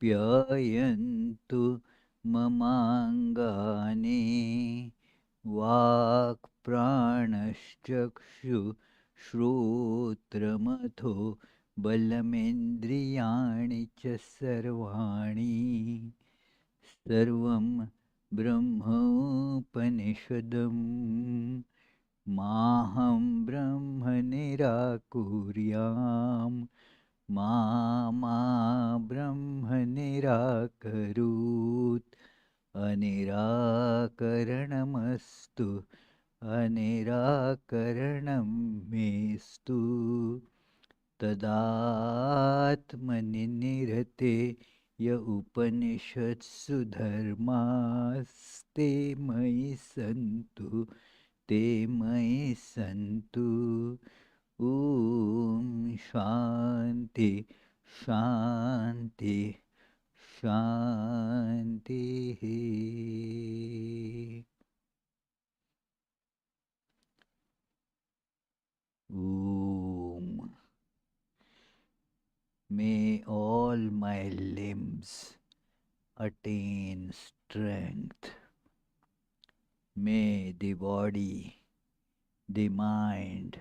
प्ययन्तु ममाङ्गानि वाक् प्राणश्चक्षु श्रोत्रमथो बलमिन्द्रियाणि च सर्वाणि सर्वं ब्रह्मोपनिषदम् माहं ब्रह्म निराकुर्याम् मा ब्रह्म निराकरोत् अनिराकरणमस्तु अनिराकरणं मेस्तु तदात्मनि निरते य उपनिषत्सु धर्मास्ते मयि सन्तु ते मयि सन्तु ॐ शान्ति शान्ति शान्तिः ॐ May all my limbs attain strength. May the body, the mind,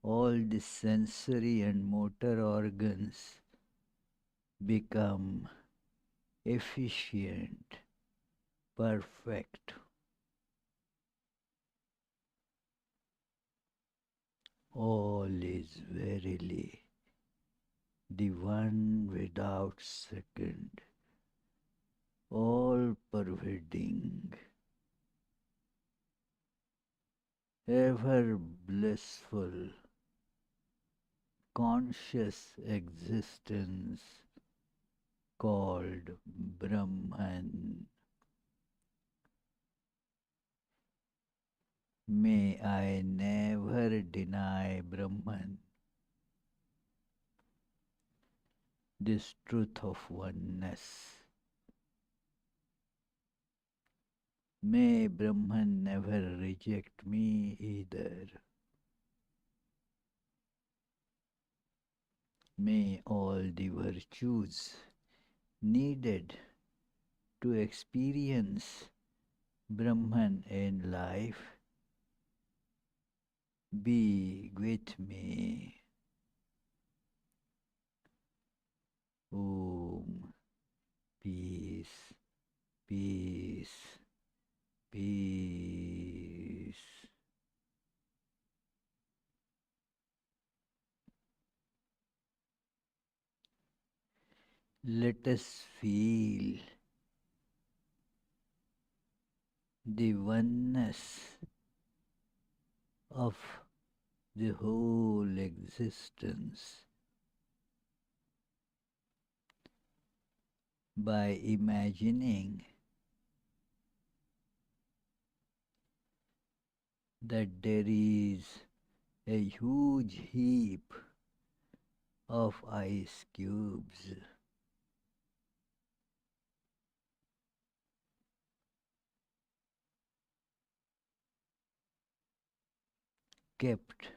all the sensory and motor organs become efficient, perfect. All is verily the one without second, all pervading, ever blissful, conscious existence called Brahman. May I never deny Brahman, this truth of oneness. May Brahman never reject me either. May all the virtues needed to experience Brahman in life be with me. Om. Peace, peace, peace. Let us feel the oneness of the whole existence by imagining that there is a huge heap of ice cubes kept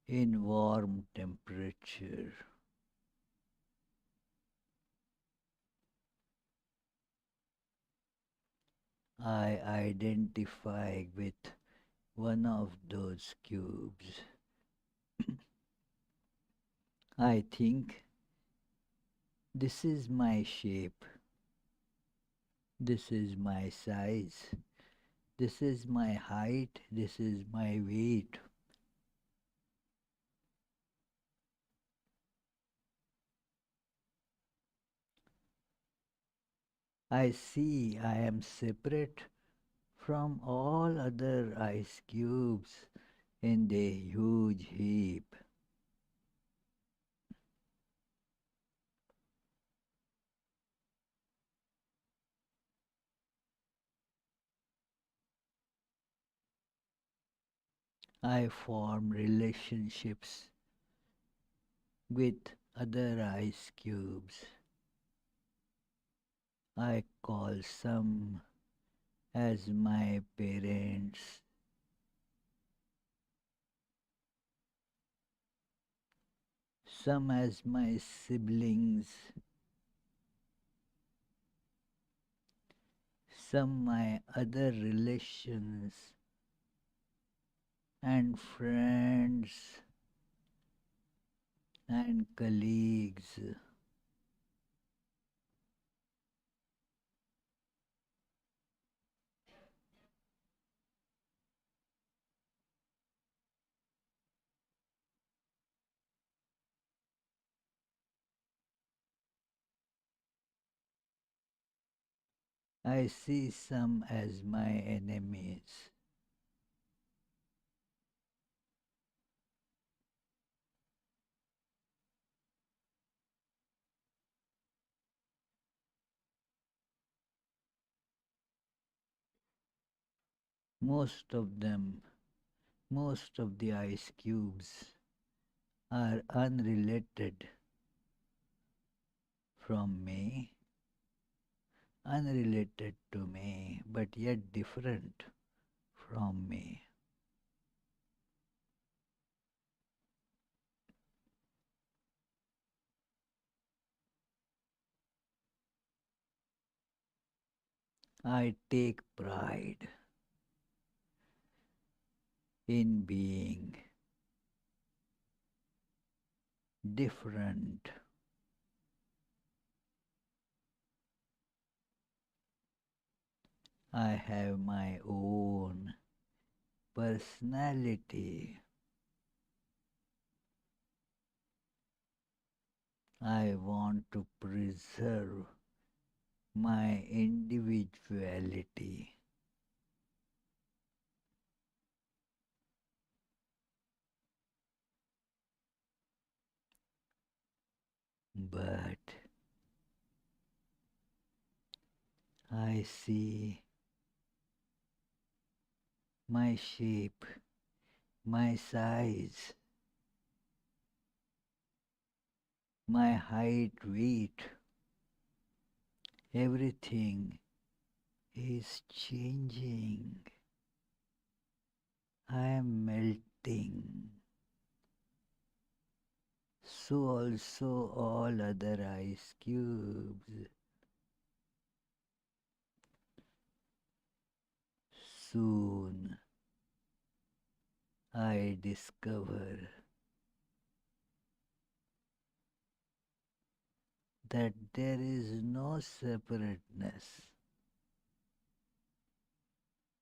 in warm temperature. I identify with one of those cubes. I think this is my shape, this is my size, this is my height, this is my weight. I see I am separate from all other ice cubes in the huge heap. I form relationships with other ice cubes. I call some as my parents, some as my siblings, some my other relations and friends and colleagues. I see some as my enemies. Most of them, most of the ice cubes are unrelated from me, unrelated to me, but yet different from me. I take pride in being different. I have my own personality. I want to preserve my individuality. But I see my shape, my size, my height, weight, everything is changing. I am melting. So also all other ice cubes. Soon I discover that there is no separateness.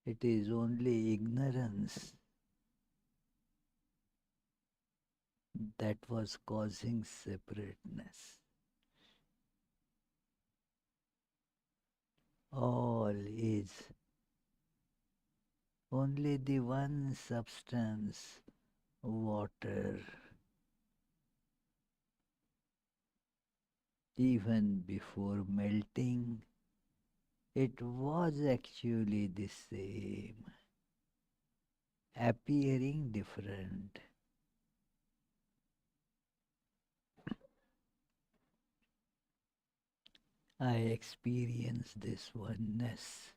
It is only ignorance that was causing separateness. All is only the one substance, water. Even before melting, it was actually the same, appearing different. I experience this oneness.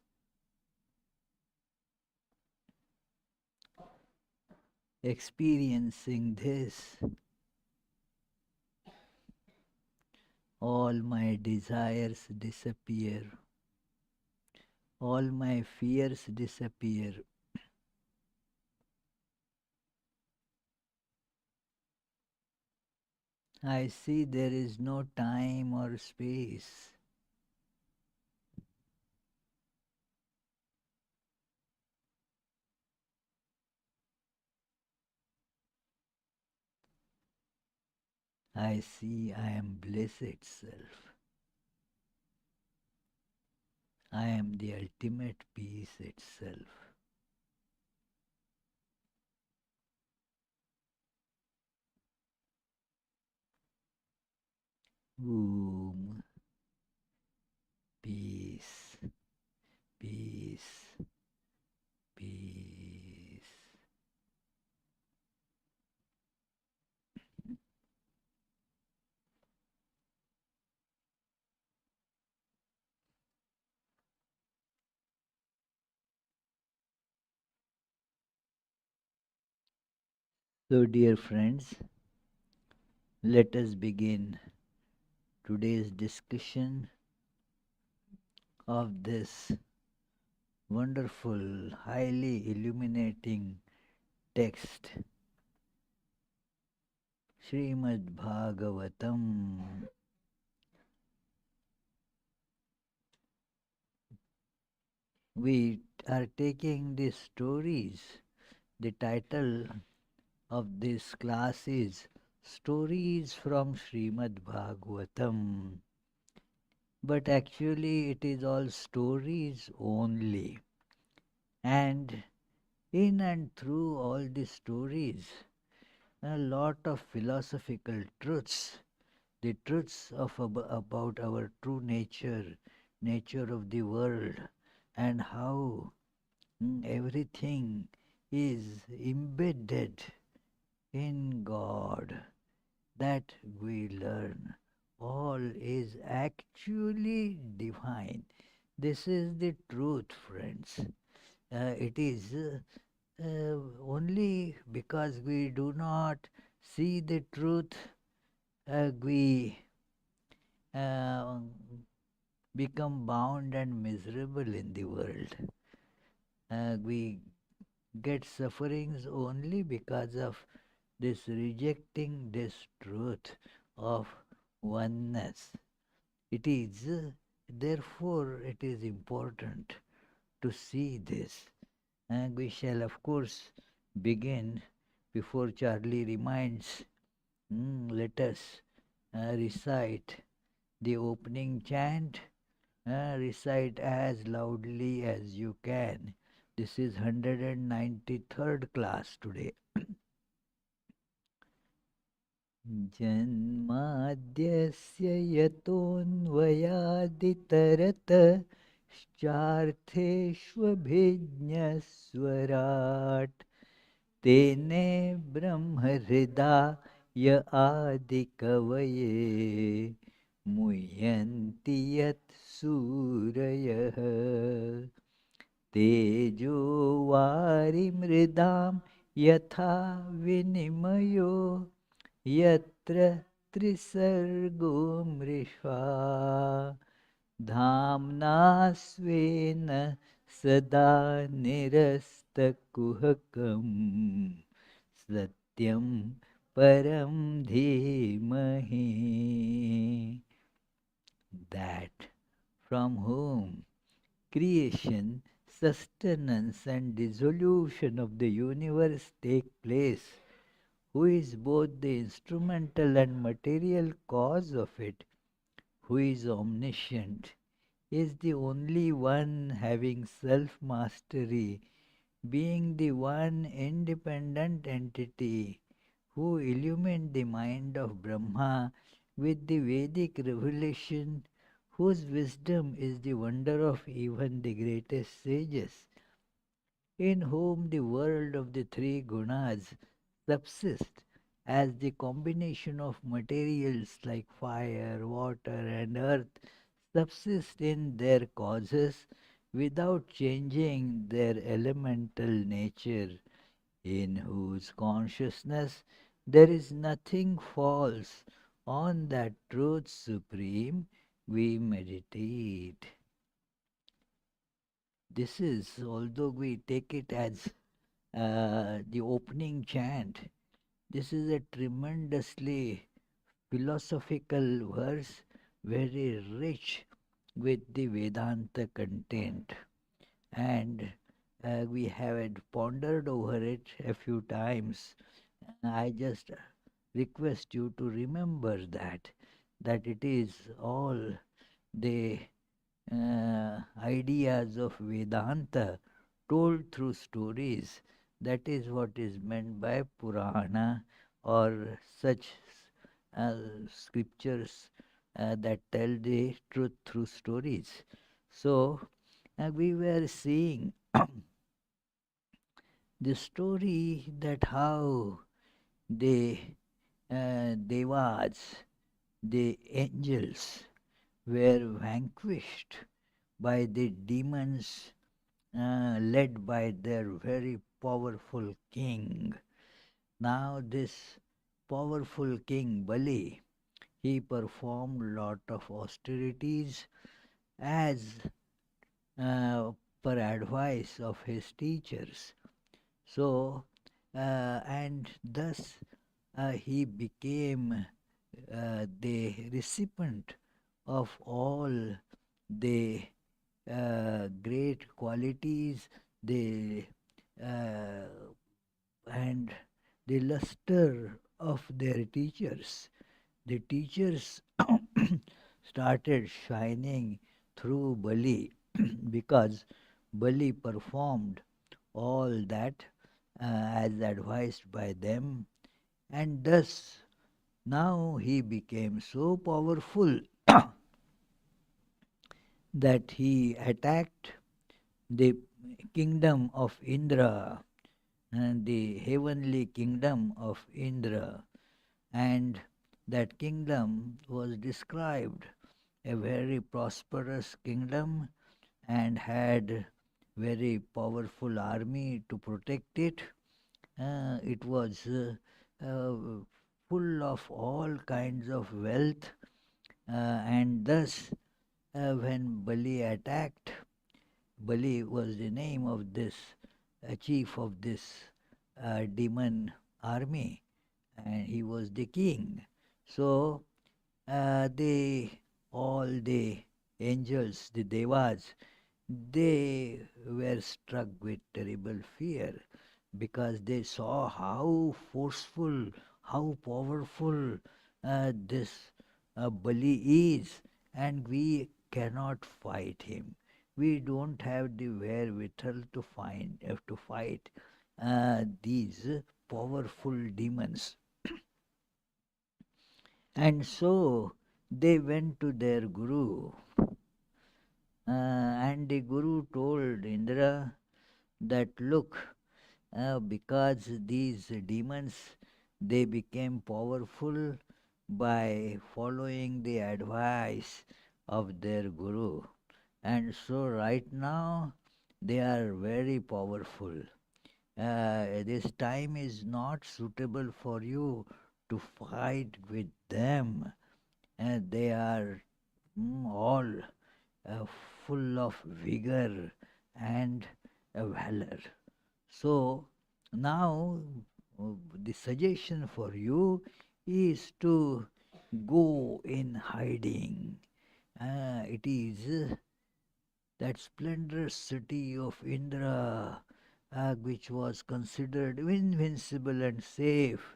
Experiencing this, all my desires disappear, all my fears disappear. I see there is no time or space. I see I am bliss itself. I am the ultimate peace itself. Whom peace, peace, peace. So, dear friends, Let us begin today's discussion of this wonderful, highly illuminating text, Srimad Bhagavatam. We are taking these stories. The title of this class is Stories from Srimad Bhagavatam. But actually, it is all stories only. And in and through all these stories, a lot of philosophical truths, the truths about our true nature, nature of the world, and how everything is embedded in God, that we learn. All is actually divine. This is the truth, friends. It is only because we do not see the truth, we uh, become bound and miserable in the world. We get sufferings only because of this rejecting this truth of oneness. It is, therefore, it is important to see this. And we shall, of course, begin before Charlie reminds. Let us recite the opening chant. Recite as loudly as you can. This is 193rd class today. जन्माद्यस्य यतोऽन्वयादितरतश्चार्थेष्वभिज्ञस्वराट् तेने ब्रह्महृदाय आदिकवये मुह्यन्ति यत् सूरयः तेजो वारिमृदां यथा विनिमयो यत्र त्रिसर्गो मृषा धाम्ना स्वेन सदा निरस्तकुहकं सत्यं परं धीमहि. That from whom creation, sustenance and dissolution of the universe take place, who is both the instrumental and material cause of it, who is omniscient, is the only one having self-mastery, being the one independent entity, who illumined the mind of Brahma with the Vedic revelation, whose wisdom is the wonder of even the greatest sages, in whom the world of the three gunas subsists as the combination of materials like fire, water, and earth subsist in their causes without changing their elemental nature, in whose consciousness there is nothing false. On that truth supreme we meditate. This is, although we take it as the opening chant, this is a tremendously philosophical verse, very rich with the Vedanta content. And we have pondered over it a few times. I just request you to remember that it is all the ideas of Vedanta told through stories. That is what is meant by Purana or such uh, scriptures that tell the truth through stories. So we were seeing the story that how the devas, the angels, were vanquished by the demons led by their very powerful king. Now, this powerful king Bali, he performed lot of austerities as per advice of his teachers. So, and thus he became the recipient of all the great qualities, the uh, and the luster of their teachers. The teachers started shining through Bali because Bali performed all that as advised by them, and thus now he became so powerful that he attacked the kingdom of Indra and the heavenly kingdom of Indra, and that kingdom was described a very prosperous kingdom and had very powerful army to protect it. It was uh, full of all kinds of wealth, and thus when Bali attacked, Bali was the name of this chief of this demon army, and he was the king. So they all the angels, the devas, they were struck with terrible fear because they saw how forceful, how powerful this Bali is, and we cannot fight him. We don't have the wherewithal to fight these powerful demons. And so they went to their guru, and the guru told Indra that look, because these demons they became powerful by following the advice of their guru, and so right now they are very powerful. This time is not suitable for you to fight with them, and they are all uh, full of vigor and valor. So now the suggestion for you is to go in hiding. It is that splendorous city of Indra, which was considered invincible and safe.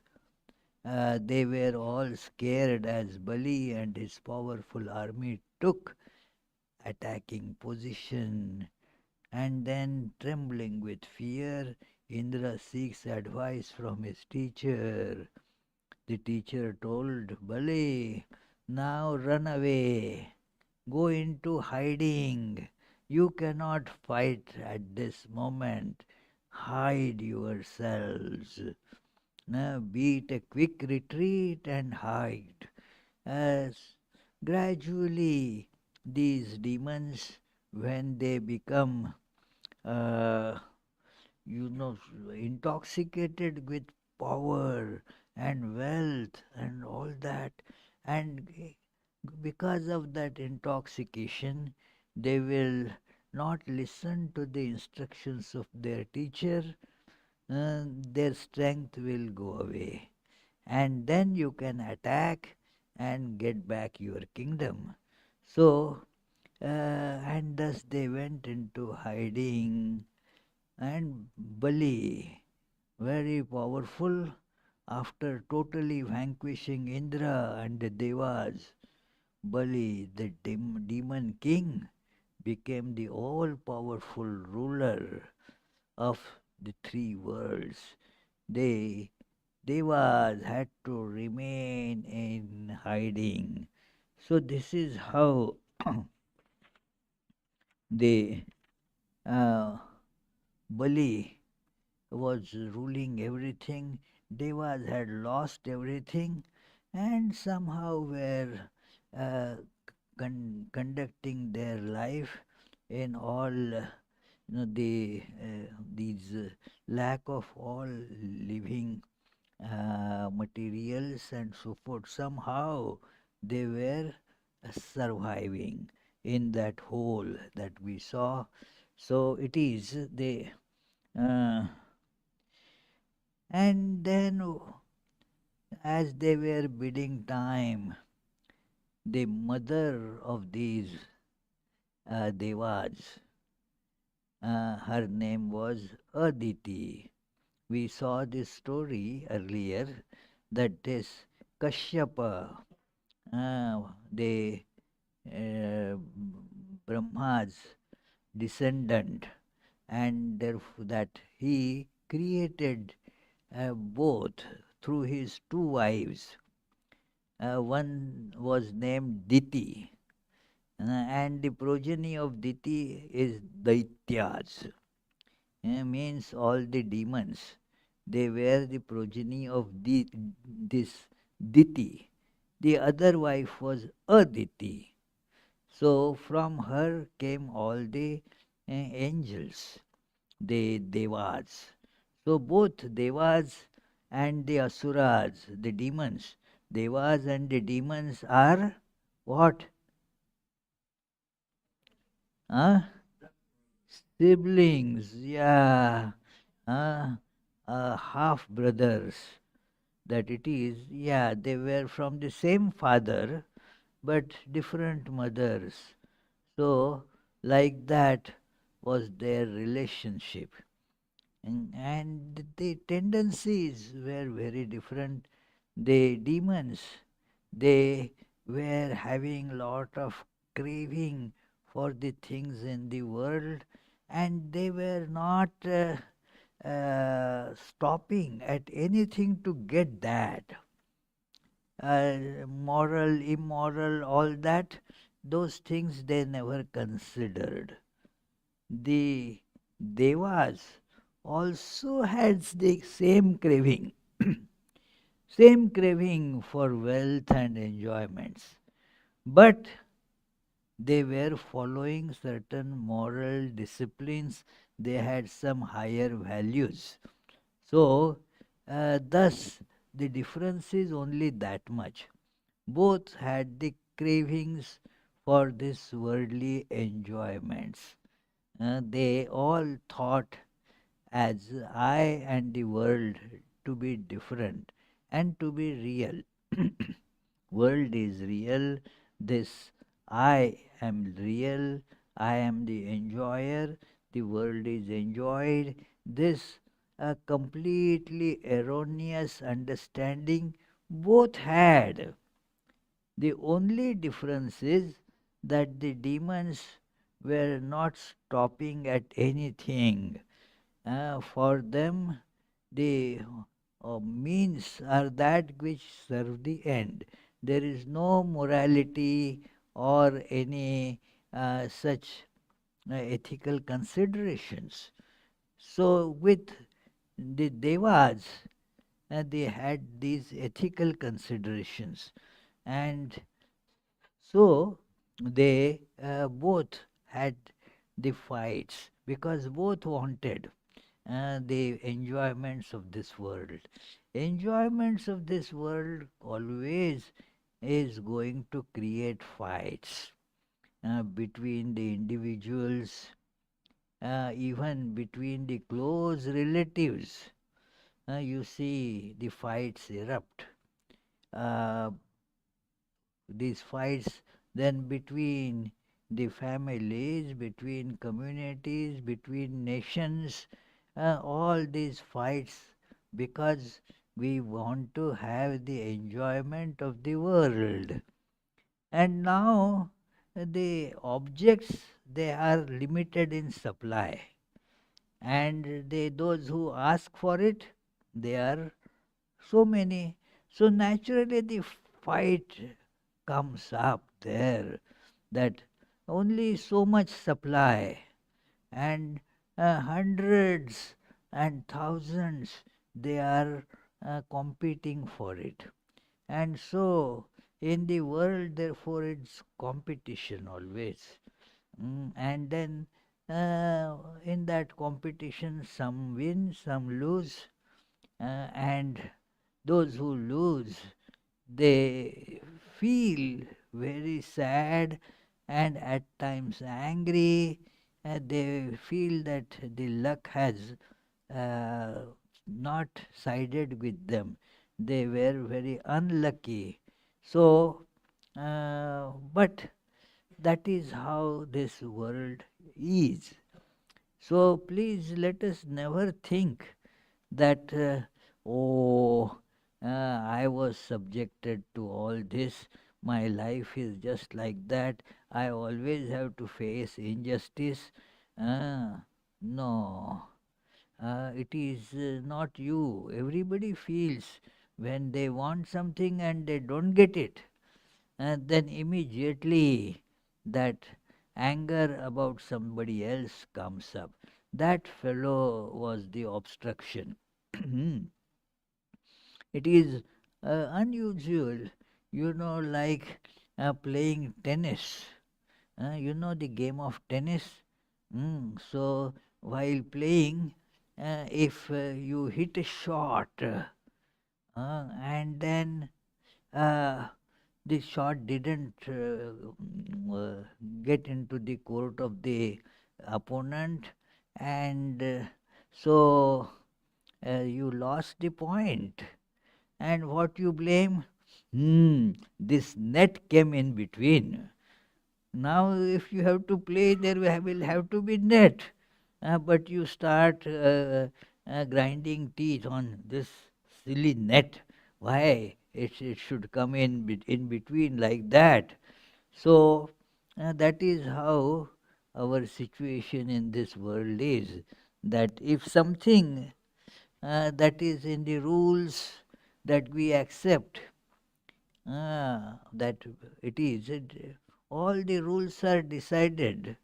They were all scared as Bali and his powerful army took attacking position, and then, trembling with fear, Indra seeks advice from his teacher. The teacher told Bali, now run away, go into hiding. You cannot fight at this moment. Hide yourselves. Now beat a quick retreat and hide. As gradually these demons, when they become uh, intoxicated with power and wealth and all that, and because of that intoxication, they will not listen to the instructions of their teacher, their strength will go away. And then you can attack and get back your kingdom. So, and thus they went into hiding, and Bali, very powerful, after totally vanquishing Indra and the Devas, Bali, the demon king, became the all powerful ruler of the three worlds. The Devas had to remain in hiding. So, this is how the uh, Bali was ruling everything. Devas had lost everything and somehow were uh, conducting their life in all these lack of all living materials and so forth. Somehow they were surviving in that hole that we saw. So it is they, and then as they were bidding time, the mother of these devas, her name was Aditi. We saw this story earlier that this Kashyapa, the Brahma's descendant, and therefore that he created both through his two wives. One was named Diti, and the progeny of Diti is Daityas, means all the demons. They were the progeny of this Diti. The other wife was Aditi. So from her came all the angels, the Devas. So both Devas and the Asuras, the demons, Devas and the demons are what? Huh? Siblings, yeah. Half brothers, that it is, yeah, they were from the same father but different mothers. So, like that was their relationship. And the tendencies were very different. The demons, they were having lot of craving for the things in the world, and they were not stopping at anything to get that. Moral, immoral, all that, those things they never considered. The devas also had the same craving, same craving for wealth and enjoyments, but they were following certain moral disciplines, they had some higher values. So, thus, the difference is only that much. Both had the cravings for these worldly enjoyments. They all thought as I and the world to be different and to be real. World is real, this I am real, I am the enjoyer, the world is enjoyed. This a completely erroneous understanding both had. The only difference is that the demons were not stopping at anything. For them, the means are that which serve the end. There is no morality or any such ethical considerations. So, with the devas, they had these ethical considerations, and so they both had the fights because both wanted the enjoyments of this world. Enjoyments of this world always is going to create fights between the individuals, even between the close relatives. You see the fights erupt. Uh, these fights then between the families, between communities, between nations, all these fights because we want to have the enjoyment of the world. And now the objects they are limited in supply, and those who ask for it, they are so many. So naturally the fight comes up there, that only so much supply, and hundreds and thousands they are competing for it. And so in the world therefore it's competition always. And then in that competition some win, some lose, and Those who lose, they feel very sad and at times angry. They feel that the luck has uh, not sided with them. They were very unlucky. So, but that is how this world is. So please let us never think that, oh, I was subjected to all this, my life is just like that, I always have to face injustice. No, it is not you. Everybody feels when they want something and they don't get it, and then immediately that anger about somebody else comes up. That fellow was the obstruction. It is unusual, like playing tennis. You know the game of tennis? So, while playing, if you hit a shot and then uh, the shot didn't get into the court of the opponent, and so you lost the point. And what you blame? This net came in between. Now, if you have to play, there will have to be net. But you start grinding teeth on this silly net. Why? It should come in between like that. So, that is how our situation in this world is. That if something that is in the rules that we accept, that it is. All the rules are decided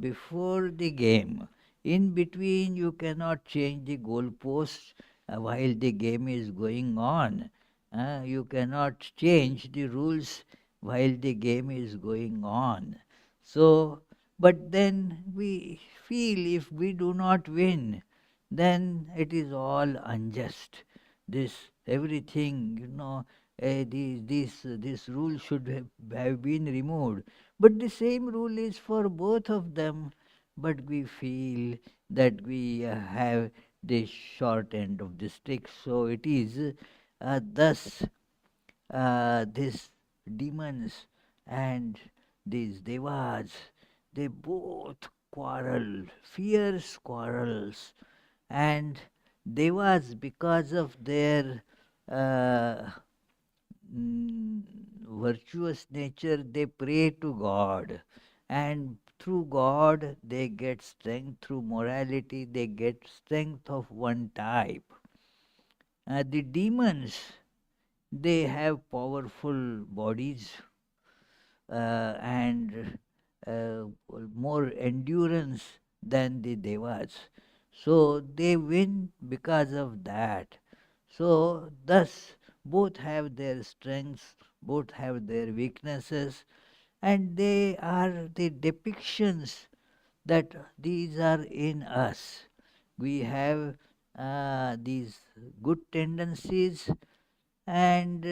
before the game. In between, you cannot change the goalposts while the game is going on. You cannot change the rules while the game is going on. So, but then we feel if we do not win, then it is all unjust. This everything, this rule should have been removed. But the same rule is for both of them. But we feel that we have the short end of the stick. So it is thus these demons and these devas, they both quarrel, fierce quarrels, and devas, because of their uh, mm, virtuous nature, they pray to God, and through God they get strength. Through morality they get strength of one type. The demons, they have powerful bodies and uh, more endurance than the devas. So they win because of that. So, thus, both have their strengths, both have their weaknesses, and they are the depictions that these are in us. We have these good tendencies, and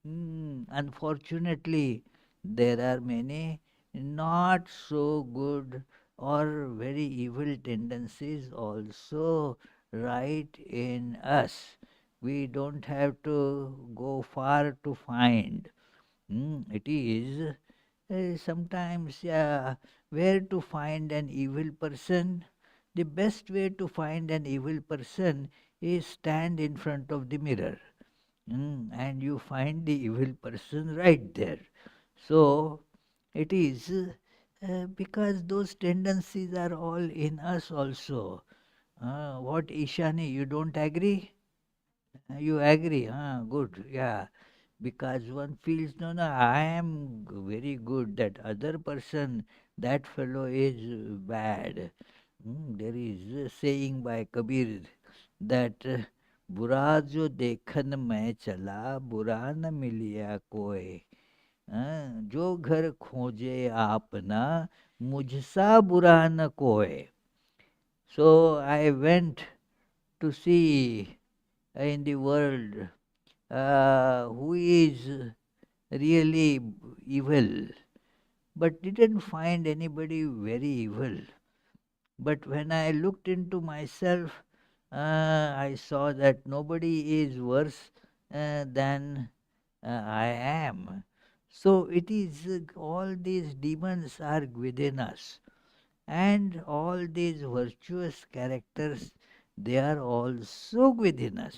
unfortunately, there are many not so good or very evil tendencies also right in us. We don't have to go far to find. It is sometimes, where to find an evil person. The best way to find an evil person is stand in front of the mirror. And you find the evil person right there. So it is because those tendencies are all in us also. What, Ishani, you don't agree? You agree? Good, yeah. Because one feels, no, no, I am very good. That other person, that fellow is bad. There is a saying by Kabir that बुरा जो देखन मैं चला बुरा न मिलिया कोई, जो घर खोजे आपना मुझसा बुरा न कोई. So I went to see in the world who is really evil, but didn't find anybody very evil. But when I looked into myself, I saw that nobody is worse than I am. So it is all these demons are within us, and all these virtuous characters, they are also within us.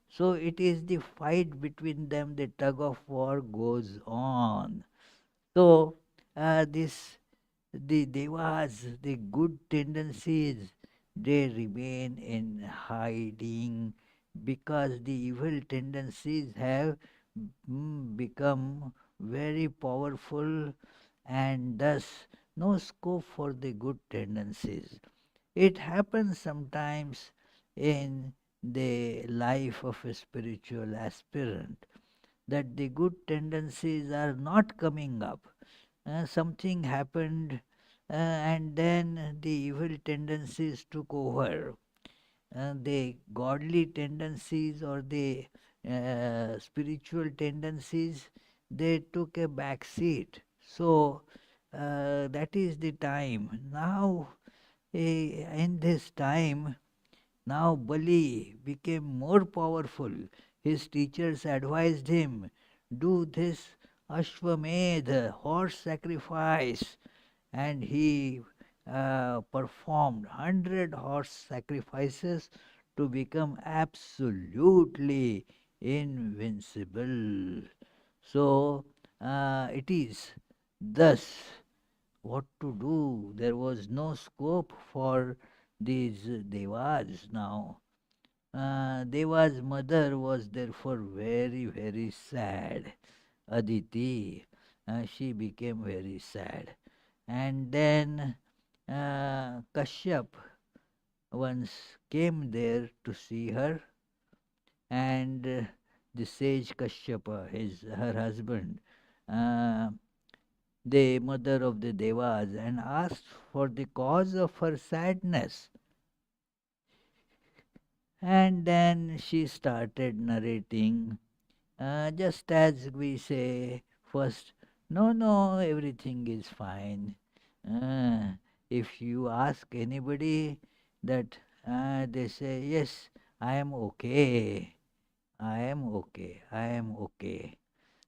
So it is the fight between them, the tug of war goes on. So this the devas, the good tendencies, they remain in hiding because the evil tendencies have become very powerful, and thus no scope for the good tendencies. It happens sometimes in the life of a spiritual aspirant that the good tendencies are not coming up. Something happened, and then the evil tendencies took over. The godly tendencies or the spiritual tendencies, they took a back seat. So that is the time. Now, in this time, now Bali became more powerful. His teachers advised him, do this Ashwamedha, horse sacrifice, and he performed 100 horse sacrifices to become absolutely invincible. So it is thus what to do. There was no scope for these devas now. Deva's mother was therefore very, very sad. Aditi, she became very sad. And then Kashyap once came there to see her, and the sage Kashyapa, her husband, uh, the mother of the Devas, and asked for the cause of her sadness. And then she started narrating, just as we say first, no, no, everything is fine. Uh, if you ask anybody that, they say, yes, I am okay, I am okay, I am okay.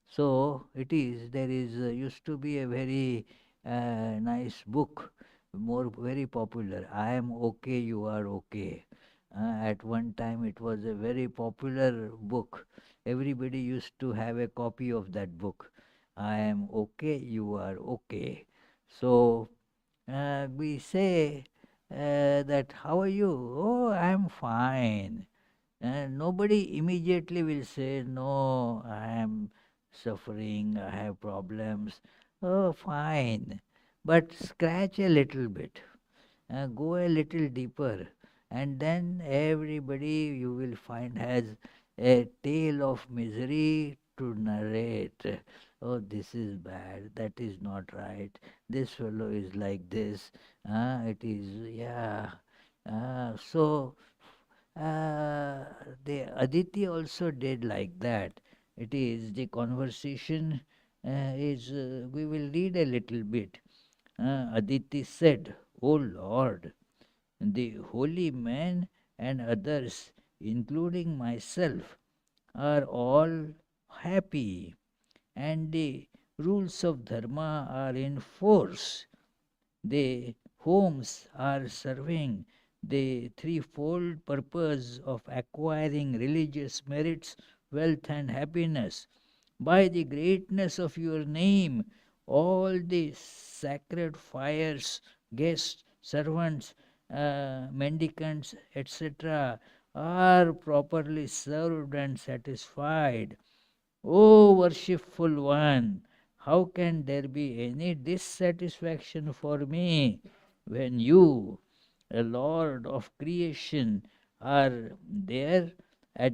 So it is, there is, used to be a very nice book, more very popular. I am okay, you are okay. At one time it was a very popular book. Everybody used to have a copy of that book. I am okay, you are okay. So we say that, how are you? Oh, I am fine. And nobody immediately will say, no, I am suffering, I have problems. Oh, fine. But scratch a little bit, go a little deeper, and then everybody you will find has a tale of misery to narrate. Oh, this is bad, that is not right, this fellow is like this, it is, yeah. So the Aditi also did like that. It is the conversation we will read a little bit. Aditi said, O Lord, the holy men and others, including myself, are all happy, and the rules of Dharma are in force. The homes are serving the threefold purpose of acquiring religious merits, wealth, and happiness. By the greatness of your name, all the sacred fires, guests, servants, mendicants, etc., are properly served and satisfied. O worshipful one, how can there be any dissatisfaction for me when you, a Lord of creation, are there at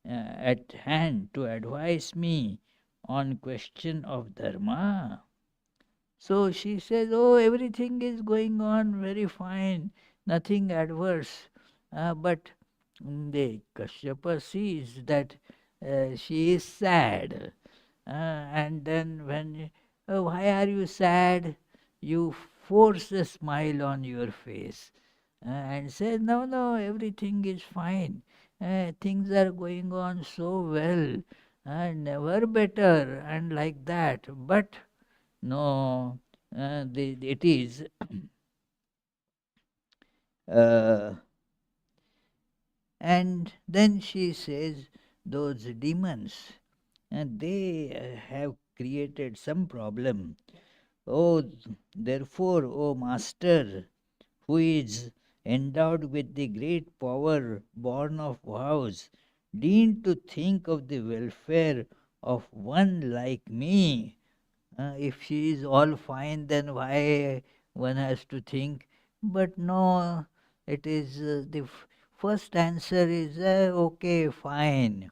at hand to advise me on question of dharma? So she says, oh, everything is going on very fine, nothing adverse. But The Kashyapa sees that she is sad. And then when, oh, why are you sad? You force a smile on your face and say, no, no, everything is fine. Things are going on so well, never better, and like that. But no, it is. Uh, and then she says, those demons, and they have created some problem. Oh, therefore, O Master, who is endowed with the great power born of vows, deign to think of the welfare of one like me. If she is all fine, then why one has to think? But no, it is first answer is okay, fine.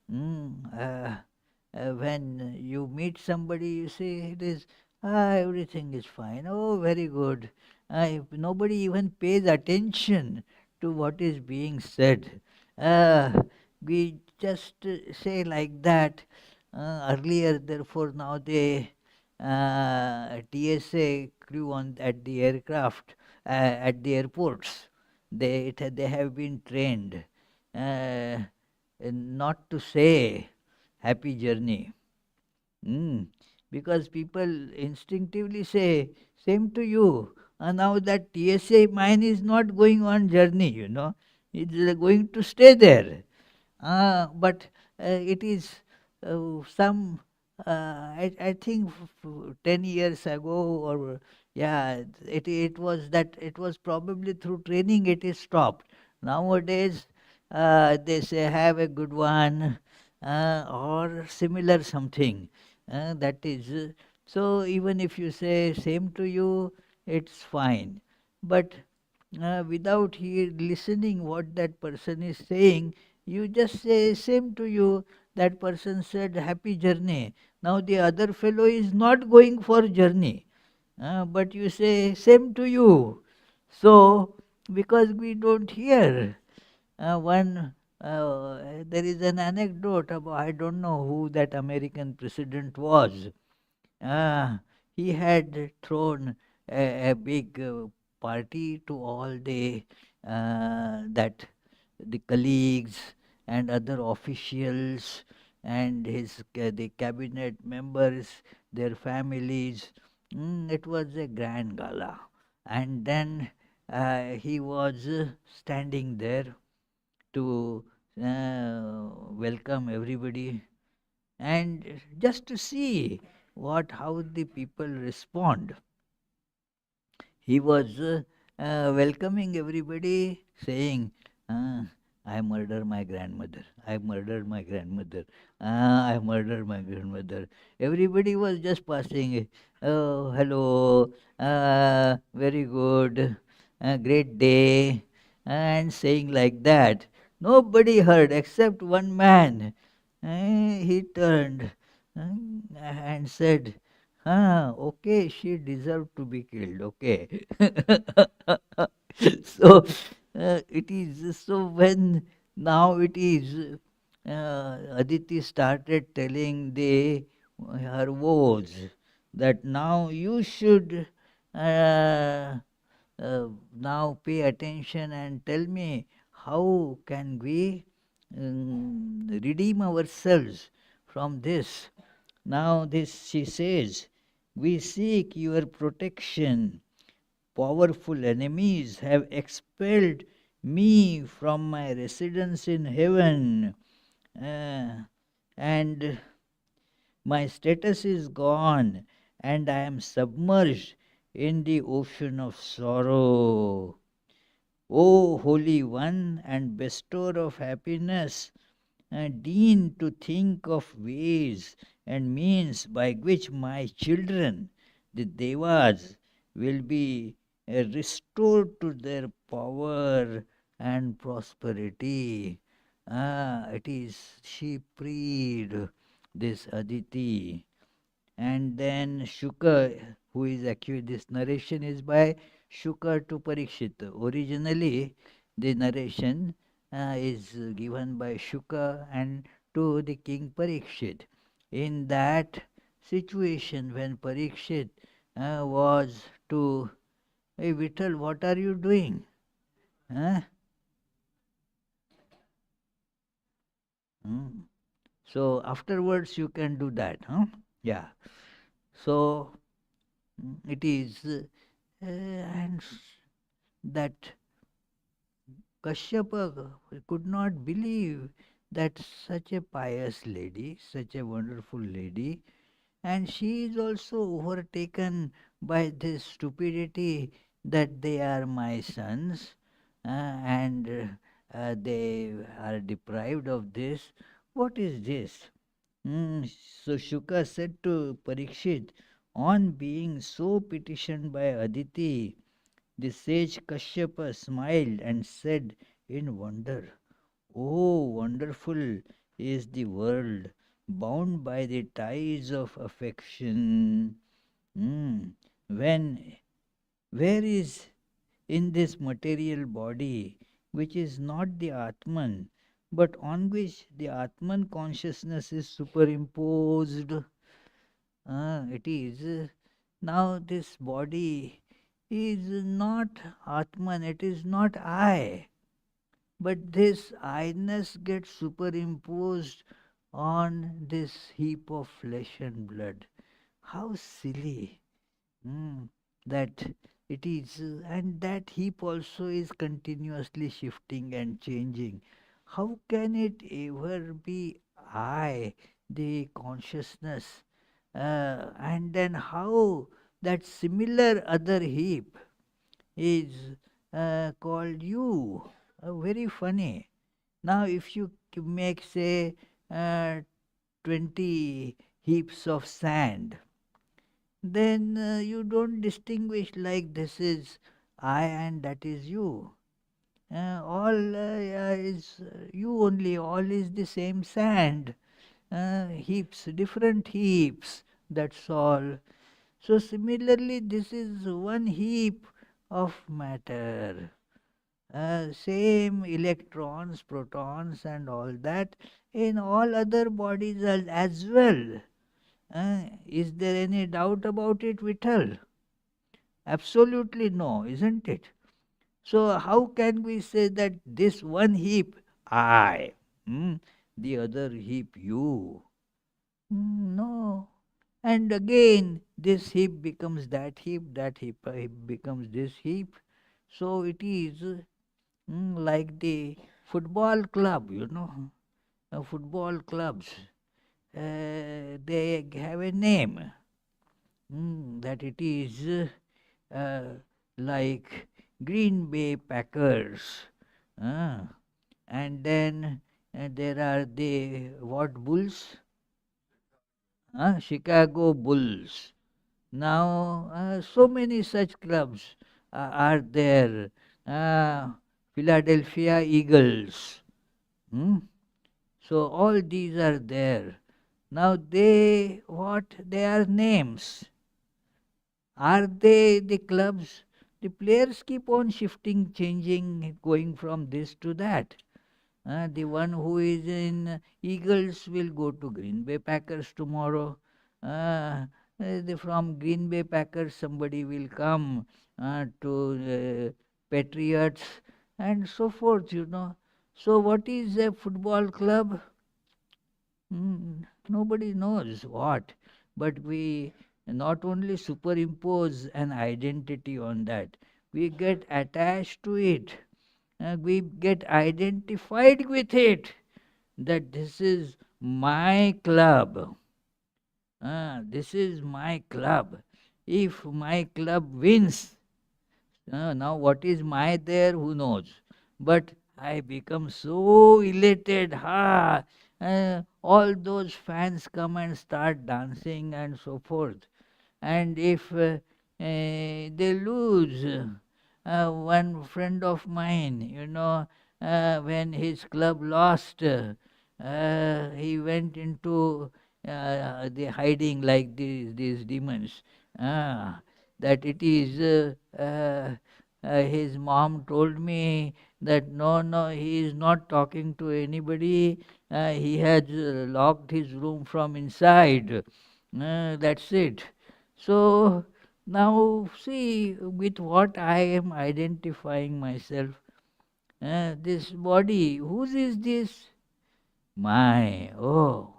When you meet somebody, you say it is, everything is fine. Oh, very good. Nobody even pays attention to what is being said. We just say like that. Earlier, therefore, now they TSA crew on at the aircraft at the airports. They have been trained. Uh, not to say happy journey. Mm. Because people instinctively say, same to you. And now that TSA mine is not going on journey, it's going to stay there. But it is some, I think 10 years ago, or yeah, it was that, it was probably through training it is stopped. Nowadays, they say, have a good one, or similar something. That is, so even if you say same to you, it's fine. But without listening what that person is saying, you just say same to you. That person said happy journey. Now the other fellow is not going for journey, but you say same to you. So because we don't hear, one there is an anecdote about, I don't know who that American president was. Ah, he had thrown a big party to all the colleagues and other officials and the cabinet members, their families. It was a grand gala, and then he was standing there to welcome everybody, and just to see how the people respond. He was welcoming everybody, saying, I murdered my grandmother, I murdered my grandmother, I murdered my grandmother. Everybody was just passing, oh, hello, very good, great day, and saying like that. Nobody heard except one man. He turned and said, okay, she deserved to be killed. Okay. So it is so when now it is Aditi started telling the her woes that now you should uh, now pay attention and tell me how can we redeem ourselves from this. Now this she says, we seek your protection. Powerful enemies have expelled me from my residence in heaven, and my status is gone, and I am submerged in the ocean of sorrow. O Holy One and Bestower of happiness, deign to think of ways and means by which my children, the Devas, will be restored to their power and prosperity. It is, she prayed this Aditi. And then Shuka, who is actually, this narration is by Shuka to Parikshit. Originally, the narration is given by Shuka and to the king Parikshit. In that situation, when Parikshit was to, hey Vittal, what are you doing? Huh? Hmm. So afterwards you can do that, huh? Yeah. So it is, and that Kashyapa could not believe that such a pious lady, such a wonderful lady, and she is also overtaken by this stupidity that they are my sons and they are deprived of this. What is this? So Shuka said to Parikshit, on being so petitioned by Aditi, the sage Kashyapa smiled and said in wonder, "Oh, wonderful is the world, bound by the ties of affection. Hmm. When, where is in this material body, which is not the Atman, but on which the Atman consciousness is superimposed? It is. Now, this body is not Atman, it is not I. But this I-ness gets superimposed on this heap of flesh and blood. How silly that it is, and that heap also is continuously shifting and changing. How can it ever be I, the consciousness? And then how that similar other heap is called you? Very funny. Now, if you make, say, 20 heaps of sand, then you don't distinguish like this is I and that is you. All is you only, all is the same sand. Heaps, different heaps, that's all. So, similarly, this is one heap of matter. Same electrons, protons, and all that in all other bodies as well. Is there any doubt about it, Vittal? Absolutely no, isn't it? So, how can we say that this one heap, I, the other heap, you? No. And again, this heap becomes that heap becomes this heap. So, it is like the football club, football clubs. They have a name that it is like Green Bay Packers. Uh, and then there are the what Bulls? Chicago Bulls. Now, so many such clubs are there. Uh, Philadelphia Eagles. Hmm? So all these are there. Now they what? They are names. Are they the clubs? The players keep on shifting, changing, going from this to that. The one who is in Eagles will go to Green Bay Packers tomorrow. From Green Bay Packers, somebody will come to Patriots and so forth. So, what is a football club? Nobody knows what, but we not only superimpose an identity on that, we get attached to it, we get identified with it, that this is my club. This is my club. If my club wins, now what is my there, who knows? But I become so elated. All those fans come and start dancing and so forth. And if they lose, one friend of mine, when his club lost, he went into the hiding like these demons. That it is his mom told me that no, no, he is not talking to anybody. He has locked his room from inside. That's it. So now see with what I am identifying myself. This body, whose is this? My. Oh,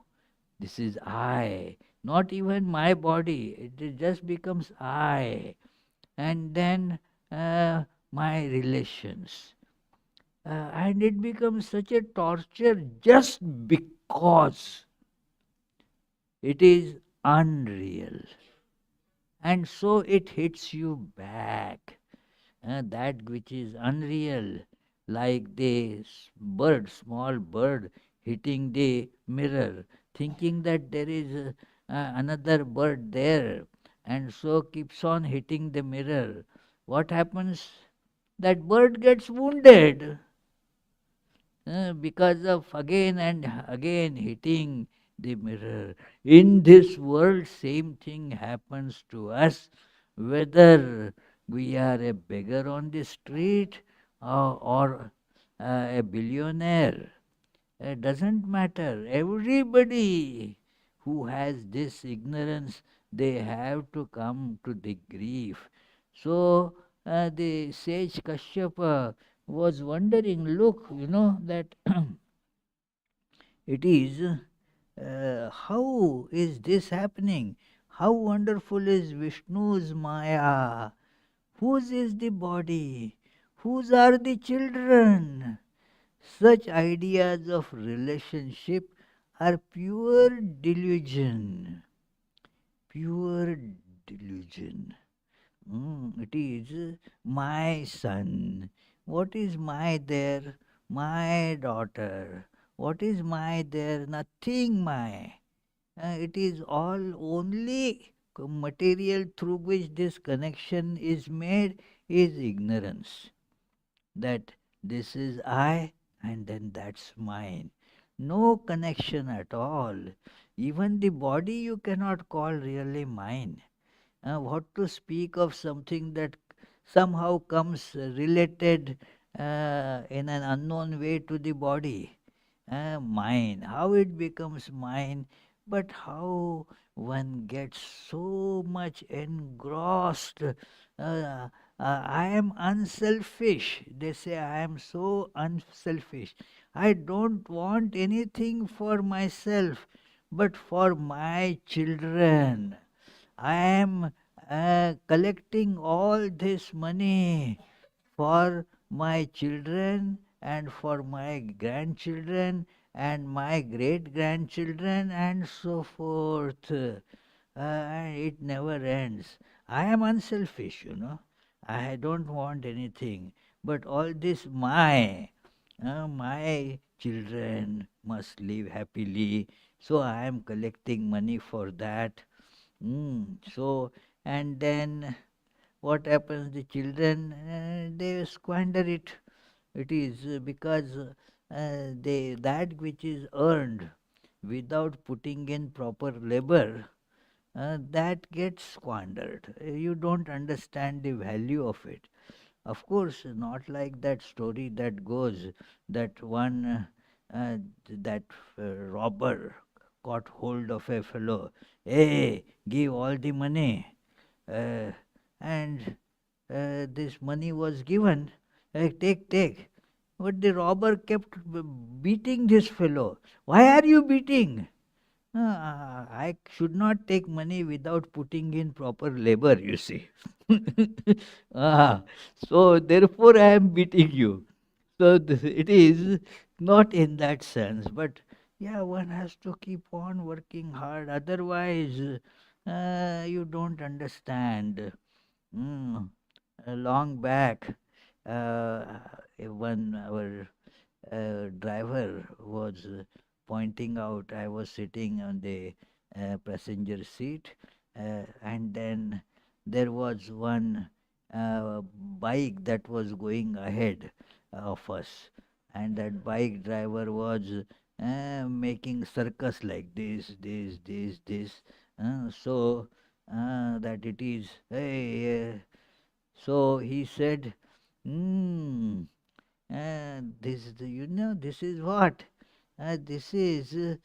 this is I. Not even my body. It just becomes I. And then my relations. And it becomes such a torture just because it is unreal. And so it hits you back. That which is unreal, like the bird, small bird hitting the mirror, thinking that there is another bird there, and so keeps on hitting the mirror. What happens? That bird gets wounded because of again and again hitting the mirror. In this world, same thing happens to us, whether we are a beggar on the street or a billionaire. It doesn't matter. Everybody who has this ignorance, they have to come to the grief. So the sage Kashyapa was wondering, look, that it is, how is this happening? How wonderful is Vishnu's Maya? Whose is the body? Whose are the children? Such ideas of relationship are pure delusion. Pure delusion. It is my son. What is my there? My daughter. What is my there? Nothing my. It is all only material through which this connection is made is ignorance. That this is I and then that's mine. No connection at all. Even the body you cannot call really mine. What to speak of something that somehow comes related in an unknown way to the body? Mine. How it becomes mine, but how one gets so much engrossed. I am unselfish. They say I am so unselfish. I don't want anything for myself, but for my children. I am collecting all this money for my children and for my grandchildren and my great grandchildren and so forth. It never ends. I am unselfish. I don't want anything. But all this my children must live happily. So I am collecting money for that. So, and then what happens? The children, they squander it. It is because they that which is earned without putting in proper labor, that gets squandered. You don't understand the value of it. Of course, not like that story that goes that one that robber caught hold of a fellow. Hey, give all the money. Uh, and this money was given. Take, take. But the robber kept beating this fellow. Why are you beating? I should not take money without putting in proper labor, you see. ah, so therefore I am beating you. So it is not in that sense, but yeah, one has to keep on working hard. Otherwise, you don't understand. Mm, long back, uh, when our driver was pointing out, I was sitting on the passenger seat, and then there was one bike that was going ahead of us, and that bike driver was making circus like this. So that it is, hey, so he said, Hmm. This is what? This is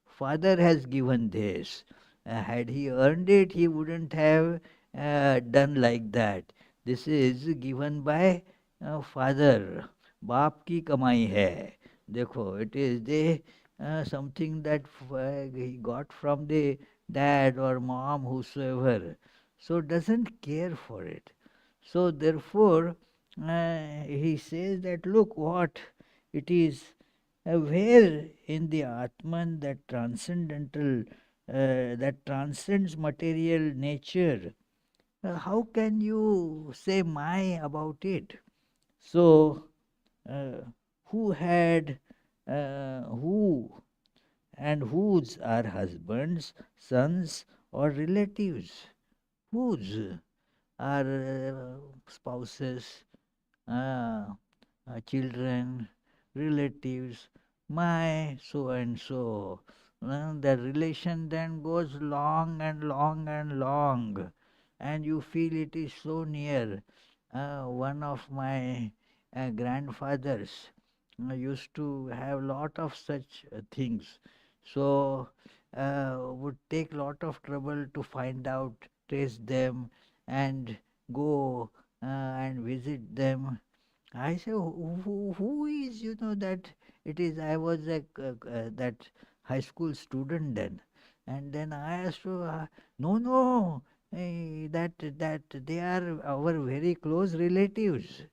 father has given this. Had he earned it, he wouldn't have done like that. This is given by father. बाप की कमाई है. देखो, it is the something that he got from the dad or mom, whosoever. So doesn't care for it. So therefore, he says that look what it is, where in the Atman that transcendental, that transcends material nature, how can you say my about it? So, uh, who had, who and whose are husbands, sons, or relatives? Whose are spouses, uh, children, relatives, my so and so. The relation then goes long and long and long, and you feel it is so near. One of my grandfathers used to have lot of such things, so would take lot of trouble to find out, trace them, and go and visit them. I say, who is, that it is, I was that high school student then. And then I asked, no, no, that they are our very close relatives.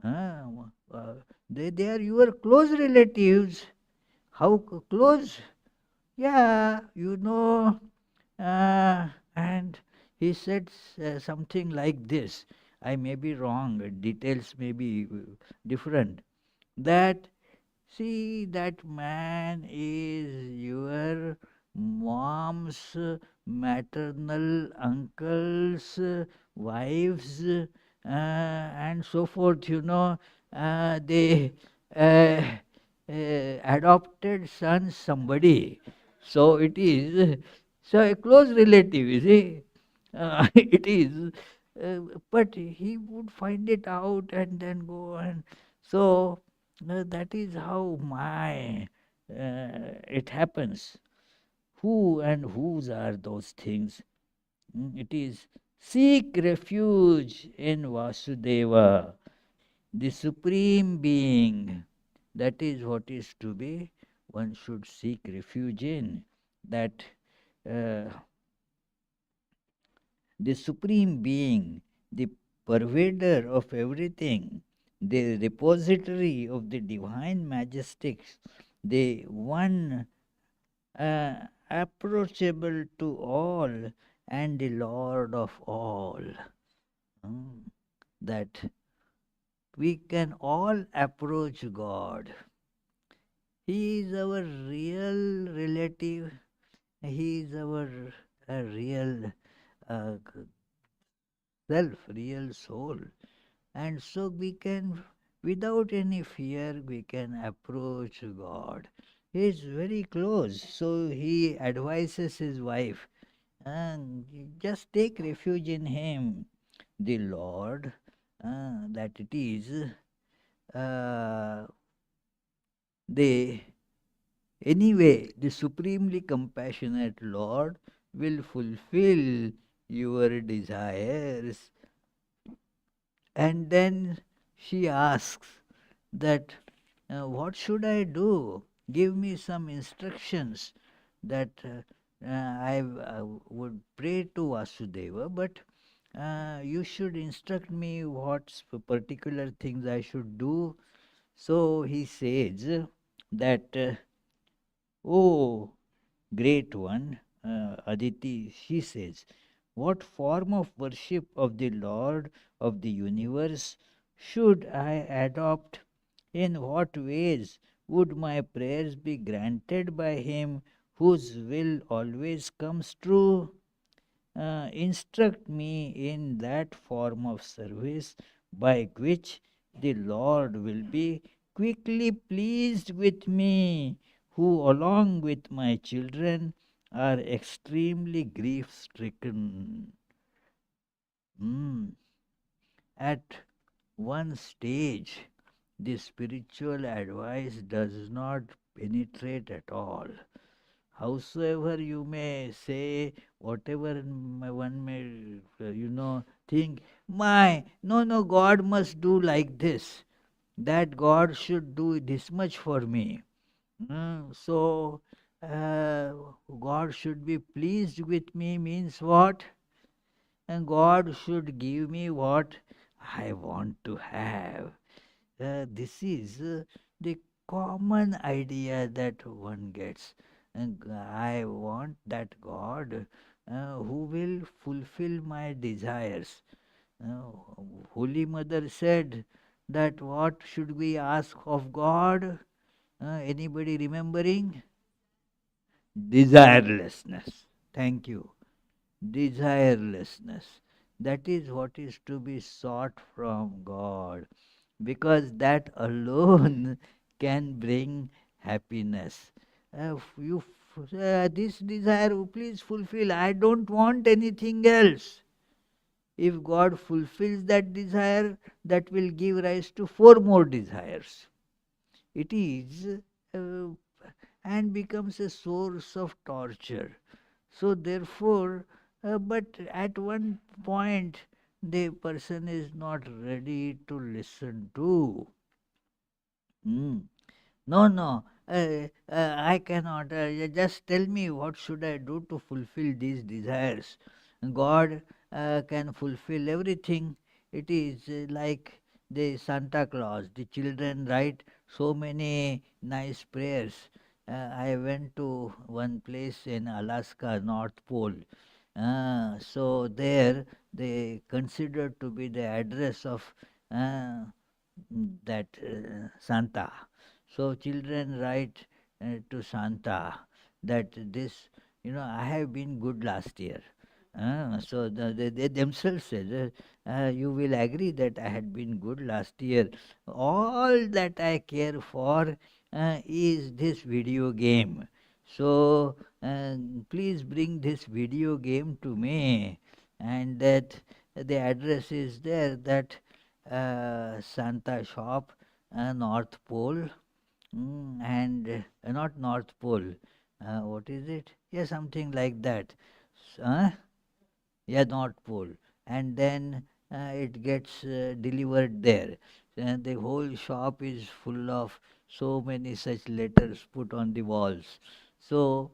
Uh, uh, they are your close relatives. How close? Yeah, and he said something like this. I may be wrong, details may be different. That, see, that man is your mom's maternal uncle's wives, and so forth, they uh, adopted son somebody. So it is, so a close relative, you see. It is, but he would find it out and then go and so that is how my it happens. Who and whose are those things? It is seek refuge in Vasudeva, the Supreme Being. That is what is to be. One should seek refuge in that. Uh, the Supreme Being, the pervader of everything, the repository of the divine majestics, the one approachable to all and the Lord of all. Mm, That we can all approach God. He is our real relative, He is our real uh, self, real soul. And so we can, without any fear, we can approach God. He is very close, so he advises his wife, and just take refuge in him, the Lord, that it is the anyway, the supremely compassionate Lord will fulfill your desires. And then she asks that, what should I do? Give me some instructions. That I would pray to Vasudeva, but you should instruct me what particular things I should do. So he says that, oh, great one, Aditi, she says, what form of worship of the Lord of the universe should I adopt? In what ways would my prayers be granted by Him whose will always comes true? Instruct me in that form of service by which the Lord will be quickly pleased with me, who, along with my children, are extremely grief stricken. Mm. At one stage, the spiritual advice does not penetrate at all. Howsoever you may say, whatever one may, think, no, God must do like this, that God should do this much for me. So, God should be pleased with me means what? And God should give me what I want to have. This is the common idea that one gets. And I want that God who will fulfill my desires. Uh, Holy Mother said that what should we ask of God? Anybody remembering? Desirelessness. Thank you. Desirelessness. That is what is to be sought from God, because that alone can bring happiness. This desire, please fulfill. I don't want anything else. If God fulfills that desire, that will give rise to four more desires. It is uh, and becomes a source of torture. So, therefore, but at one point, the person is not ready to listen to. Hmm. No, no, I cannot. Just tell me what should I do to fulfill these desires. God can fulfill everything. It is like the Santa Claus. The children write so many nice prayers. I went to one place in Alaska, North Pole. So there they consider to be the address of uh, that Santa. So children write to Santa that this, I have been good last year. So they themselves said, you will agree that I had been good last year. All that I care for is this video game. So please bring this video game to me. And that the address is there, that Santa shop, North Pole, and not North Pole. What is it? Yeah, something like that. Yeah, North Pole. And then it gets delivered there. And the whole shop is full of so many such letters put on the walls. So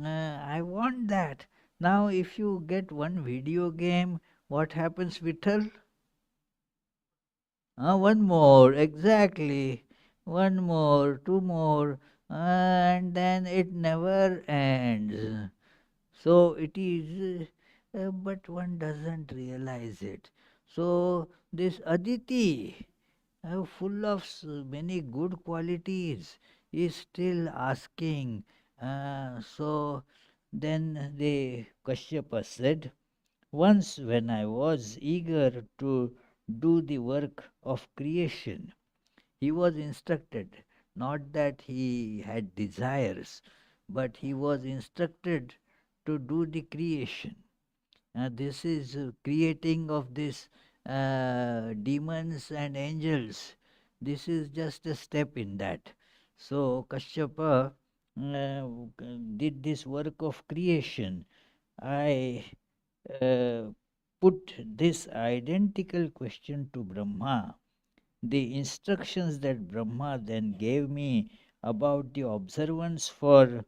I want that. Now, if you get one video game, what happens, Vittal? One more, exactly. One more, two more, and then it never ends. So it is, but one doesn't realize it. So this Aditi, full of many good qualities, is still asking. So then the Kashyapa said, once, when I was eager to do the work of creation, he was instructed, not that he had desires, but he was instructed to do the creation. This is creating of this demons and angels. This is just a step in that. So Kashyapa did this work of creation. I uh, put this identical question to Brahma. The instructions that Brahma then gave me about the observance for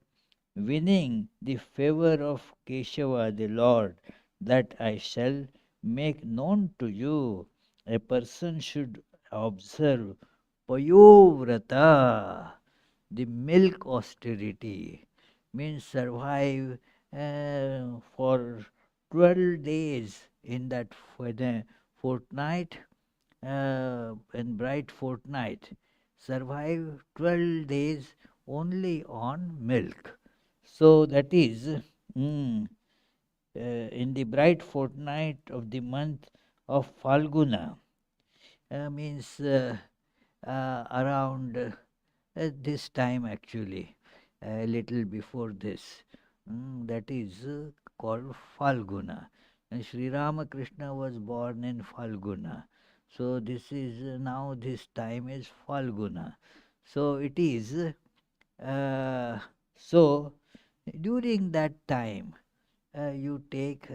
winning the favor of Keshava the Lord, that I shall make known to you. A person should observe Payovrata, the milk austerity, means survive for 12 days in that fortnight, in bright fortnight, survive 12 days only on milk. So that is in the bright fortnight of the month of Falguna, means around this time actually, a little before this. That is called Falguna. And Sri Ramakrishna was born in Falguna. So this is now this time is Falguna. So it is so during that time you take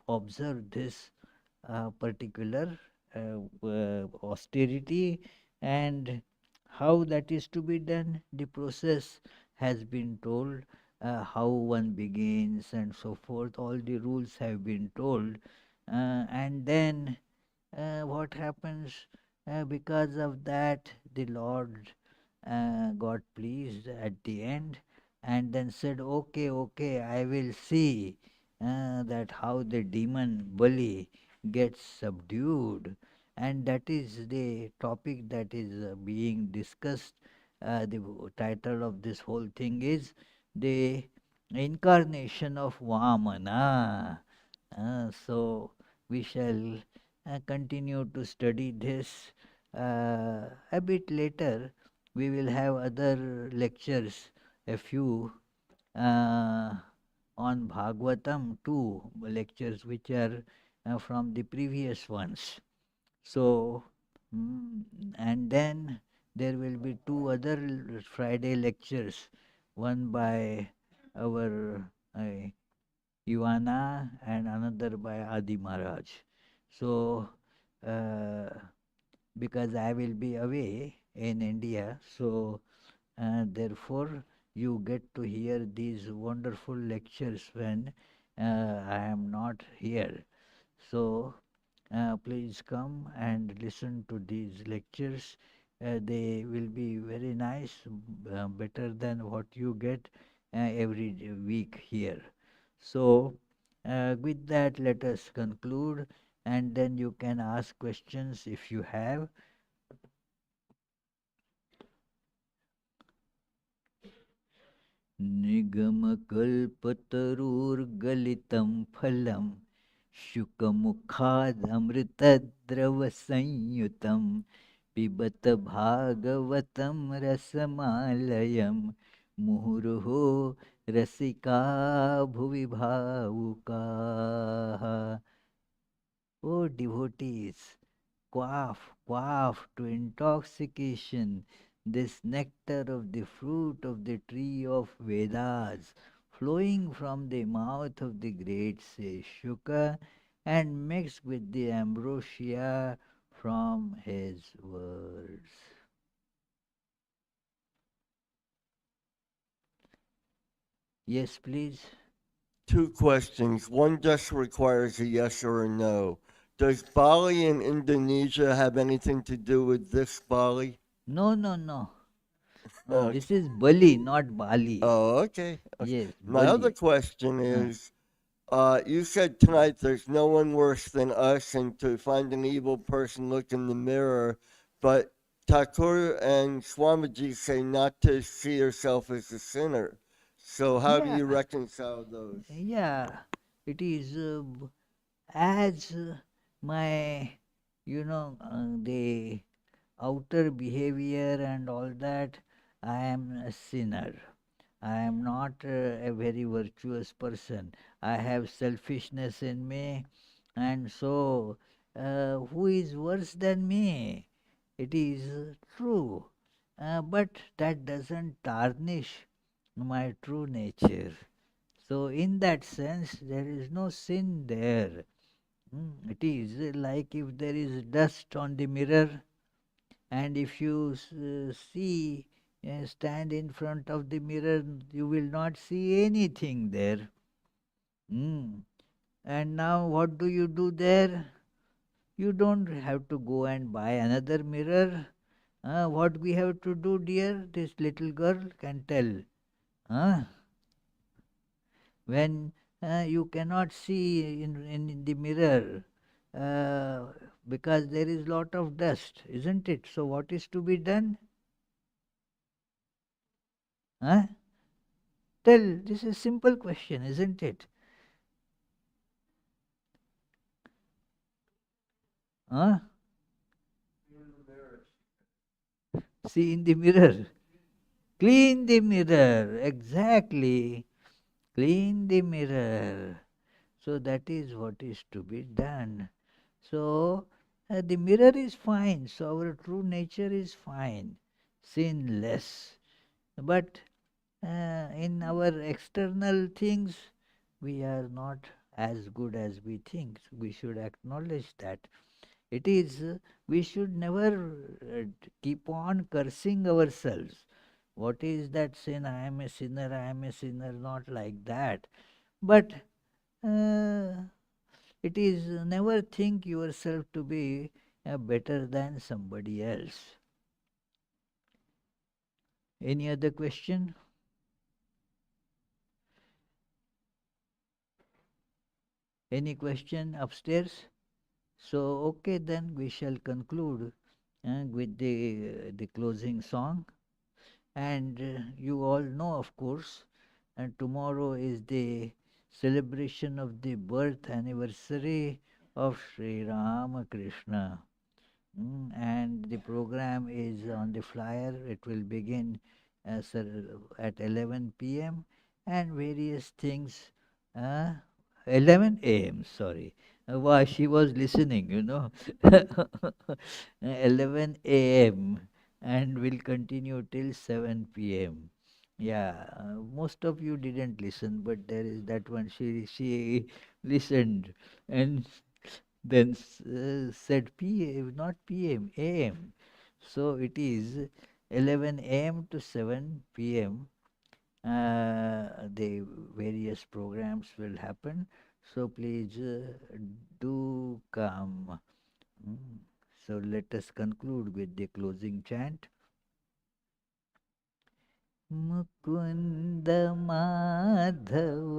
observe this particular austerity, and how that is to be done. The process has been told, how one begins and so forth. All the rules have been told, and then what happens because of that, the Lord got pleased at the end, and then said, okay, okay, I will see that how the demon Bali gets subdued. And that is the topic that is being discussed. The title of this whole thing is the incarnation of Vamana. So we shall continue to study this a bit later. We will have other lectures, a few uh, on Bhagavatam, two lectures which are from the previous ones. So, and then there will be two other Friday lectures, one by our Ivana and another by Adi Maharaj. So, uh, because I will be away in India, so therefore you get to hear these wonderful lectures when I am not here. So please come and listen to these lectures. They will be very nice, better than what you get every week here. So, with that, let us conclude, and then you can ask questions if you have. निगमकल्पतरोर्गलितं फलं शुकमुखादमृतद्रवसंयुतं पिबत भागवतं रसमालयं मुहुर्मुहुः रसिका भुवि भावुकाः. O devotees, quaff, quaff to intoxication this nectar of the fruit of the tree of Vedas, flowing from the mouth of the great sage Shuka and mixed with the ambrosia from his words. Yes, please. Two questions. One just requires a yes or a no. Does Bali in Indonesia have anything to do with this Bali? No, no, no. No, Okay. this is Bali, not Bali. Oh, okay. Okay. Yes, My other Bali. question Uh, is, you said tonight there's no one worse than us, and to find an evil person, look in the mirror. But Thakur and Swamiji say not to see yourself as a sinner. So how do yeah, you reconcile those? yeah. It is as my, the outer behavior and all that, I am a sinner. I am not a very virtuous person. I have selfishness in me, and so who is worse than me? It is true, but that doesn't tarnish my true nature. So, in that sense, there is no sin there. It is like if there is dust on the mirror, and if you see, stand in front of the mirror, you will not see anything there. Mm. And now, what do you do there? You don't have to go and buy another mirror. What we have to do, dear, this little girl can tell. Huh? When you cannot see in the mirror uh, because there is lot of dust, isn't it? So what is to be done? Huh? Tell, this is a simple question, isn't it? Huh? See in the mirror. Clean the mirror. Exactly. Clean the mirror. So that is what is to be done. So the mirror is fine, so our true nature is fine, sinless. But in our external things, we are not as good as we think. We should acknowledge that. It is, we should never keep on cursing ourselves. What is that sin? I am a sinner, I am a sinner, not like that. But uh, it is never think yourself to be better than somebody else. Any other question? Any question upstairs? So, okay, then we shall conclude with the closing song. And you all know, of course, and tomorrow is the celebration of the birth anniversary of Sri Ramakrishna. And the program is on the flyer. It will begin at 11 p.m. and various things. Uh, 11 a.m. Sorry. Why she was listening, 11 a.m. and will continue till 7 p.m. Yeah, most of you didn't listen, but there is that one. She listened and then said PM, not PM, AM. So it is 11 AM to 7 PM. The various programs will happen. So please do come. Mm. So let us conclude with the closing chant. Mukund Madhav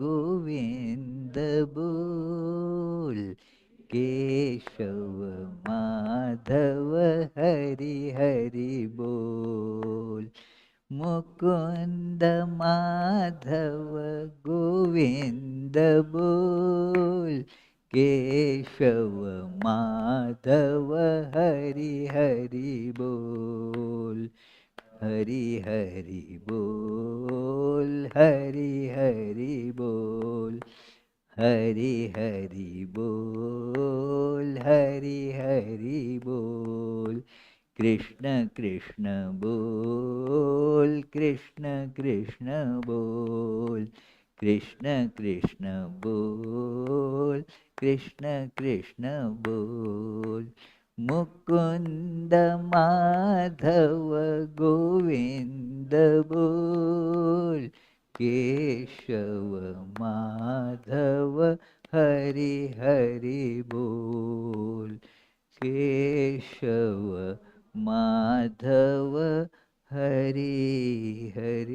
Govind बोल केशव माधव हरि हरि बोल मुकुंद माधव गोविंद बोल केशव माधव हरि हरि बोल हरि हरि बोल हरि हरि बोल हरि हरि बोल हरि हरि बोल कृष्ण कृष्ण बोल कृष्ण कृष्ण बोल कृष्ण कृष्ण बोल कृष्ण कृष्ण बोल मुकुंद माधव गोविंद बोल केशव माधव हरि हरि बोल केशव माधव हरि हरि